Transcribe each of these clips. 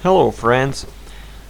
Hello, friends.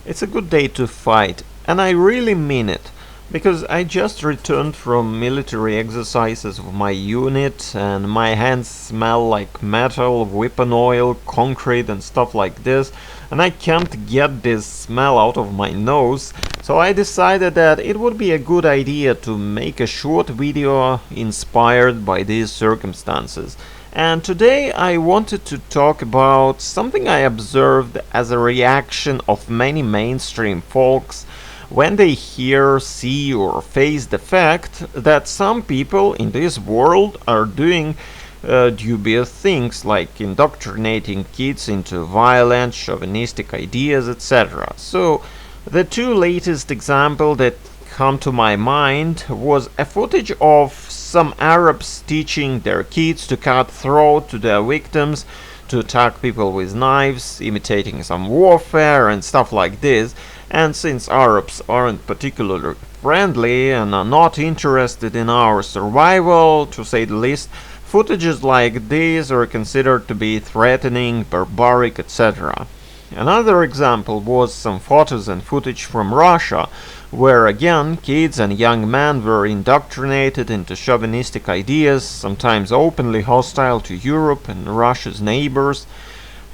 It's a good day to fight, and I really mean it, because I just returned from military exercises of my unit, and my hands smell like metal, weapon oil, concrete, and stuff like this, and I can't get this smell out of my nose, so I decided that it would be a good idea to make a short video inspired by these circumstances. And today I wanted to talk about something I observed as a reaction of many mainstream folks when they hear, see, or face the fact that some people in this world are doing dubious things like indoctrinating kids into violent, chauvinistic ideas, etc. So, the two latest examples that come to my mind was a footage of some Arabs teaching their kids to cut throat to their victims, to attack people with knives, imitating some warfare and stuff like this. And since Arabs aren't particularly friendly and are not interested in our survival, to say the least, footages like these are considered to be threatening, barbaric, etc. Another example was some photos and footage from Russia, where again kids and young men were indoctrinated into chauvinistic ideas, sometimes openly hostile to Europe and Russia's neighbors.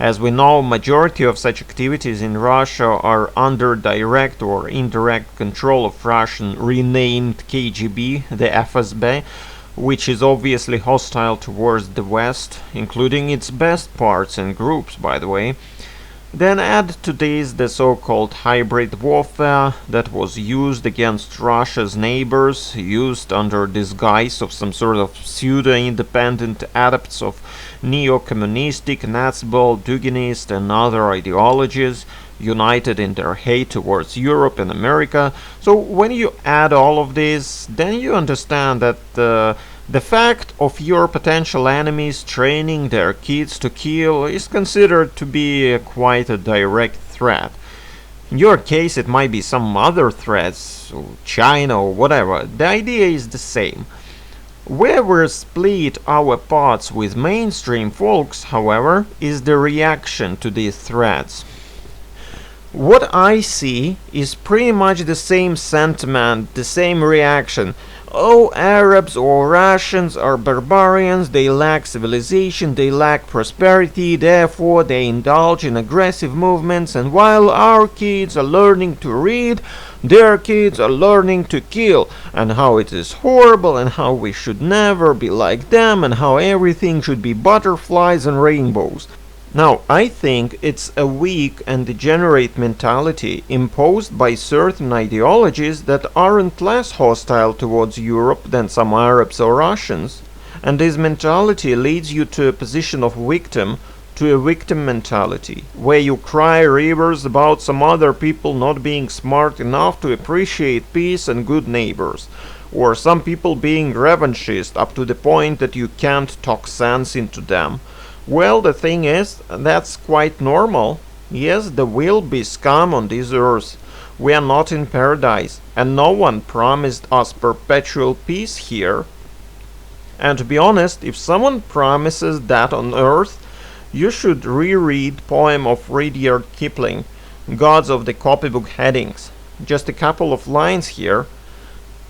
As we know, majority of such activities in Russia are under direct or indirect control of Russian renamed KGB, the FSB, which is obviously hostile towards the West, including its best parts and groups, by the way. Then add to this the so-called hybrid warfare that was used against Russia's neighbors, used under disguise of some sort of pseudo-independent adepts of neo-communistic, Nazbol, Duginist and other ideologies, united in their hate towards Europe and America. So when you add all of this, then you understand that the fact of your potential enemies training their kids to kill is considered to be quite a direct threat. In your case, it might be some other threats, or China or whatever. The idea is the same. Where we split our paths with mainstream folks, however, is the reaction to these threats. What I see is pretty much the same sentiment, the same reaction. Oh, Arabs or Russians are barbarians, they lack civilization, they lack prosperity, therefore they indulge in aggressive movements, and while our kids are learning to read, their kids are learning to kill, and how it is horrible, and how we should never be like them, and how everything should be butterflies and rainbows. Now, I think it's a weak and degenerate mentality imposed by certain ideologies that aren't less hostile towards Europe than some Arabs or Russians. And this mentality leads you to a position of victim, to a victim mentality, where you cry rivers about some other people not being smart enough to appreciate peace and good neighbors, or some people being revanchist up to the point that you can't talk sense into them. Well, the thing is, that's quite normal. Yes, there will be scum on this earth. We are not in paradise, and no one promised us perpetual peace here. And to be honest, if someone promises that on earth, you should reread poem of Rudyard Kipling, Gods of the Copybook Headings. Just a couple of lines here.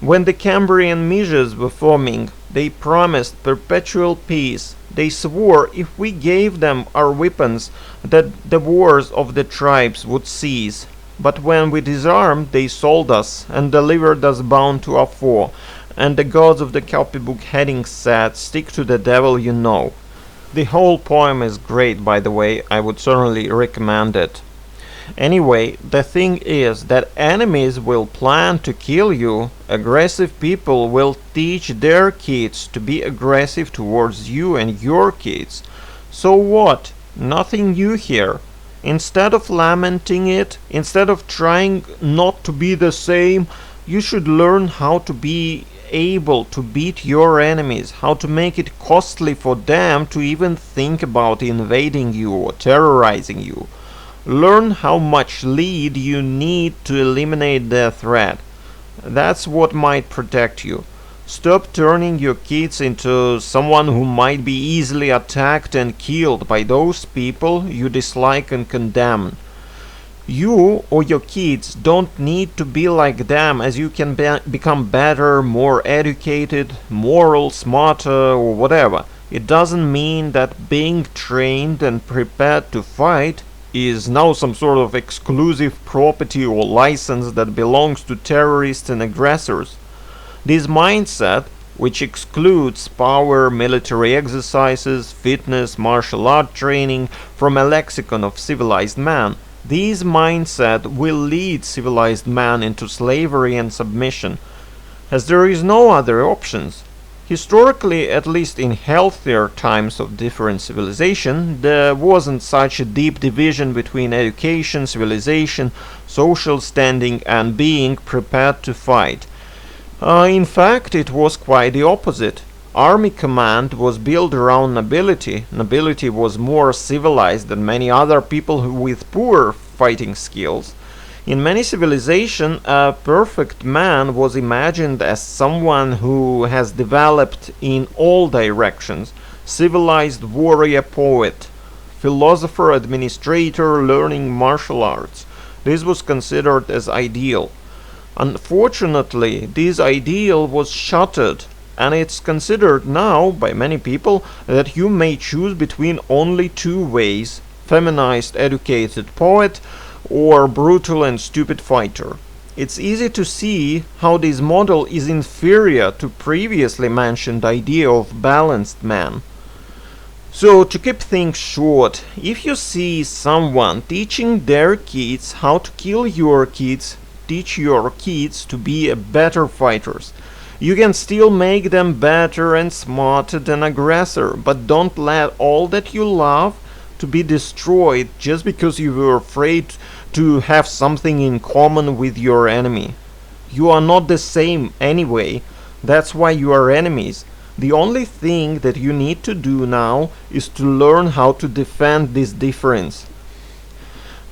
When the Cambrian Meges were forming, they promised perpetual peace. They swore if we gave them our weapons that the wars of the tribes would cease. But when we disarmed, they sold us and delivered us bound to a foe. And the gods of the copybook headings said, stick to the devil you know. The whole poem is great, by the way. I would certainly recommend it. Anyway, the thing is that enemies will plan to kill you. Aggressive people will teach their kids to be aggressive towards you and your kids. So what? Nothing new here. Instead of lamenting it, instead of trying not to be the same, you should learn how to be able to beat your enemies, how to make it costly for them to even think about invading you or terrorizing you. Learn how much lead you need to eliminate their threat. That's what might protect you. Stop turning your kids into someone who might be easily attacked and killed by those people you dislike and condemn. You or your kids don't need to be like them, as you can become better, more educated, moral, smarter, or whatever. It doesn't mean that being trained and prepared to fight is now some sort of exclusive property or license that belongs to terrorists and aggressors. This mindset, which excludes power, military exercises, fitness, martial art training from a lexicon of civilized man, this mindset will lead civilized man into slavery and submission, as there is no other options. Historically, at least in healthier times of different civilization, there wasn't such a deep division between education, civilization, social standing, and being prepared to fight. In fact, it was quite the opposite. Army command was built around nobility. Nobility was more civilized than many other people with poor fighting skills. In many civilizations, a perfect man was imagined as someone who has developed in all directions: civilized warrior poet, philosopher, administrator, learning martial arts. This was considered as ideal. Unfortunately, this ideal was shattered, and it's considered now by many people that you may choose between only two ways: feminized educated poet or brutal and stupid fighter. It's easy to see how this model is inferior to previously mentioned idea of balanced man. So, to keep things short, if you see someone teaching their kids how to kill your kids, teach your kids to be better fighters. You can still make them better and smarter than aggressor, but don't let all that you love to be destroyed just because you were afraid to have something in common with your enemy. You are not the same anyway. That's why you are enemies. The only thing that you need to do now is to learn how to defend this difference.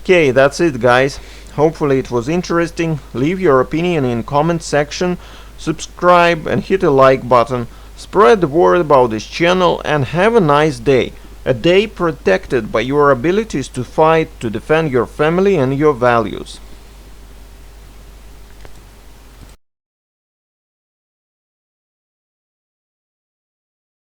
Okay, that's it, guys. Hopefully it was interesting. Leave your opinion in comment section, subscribe and hit a like button, spread the word about this channel, and have a nice day. A day protected by your abilities to fight, to defend your family and your values.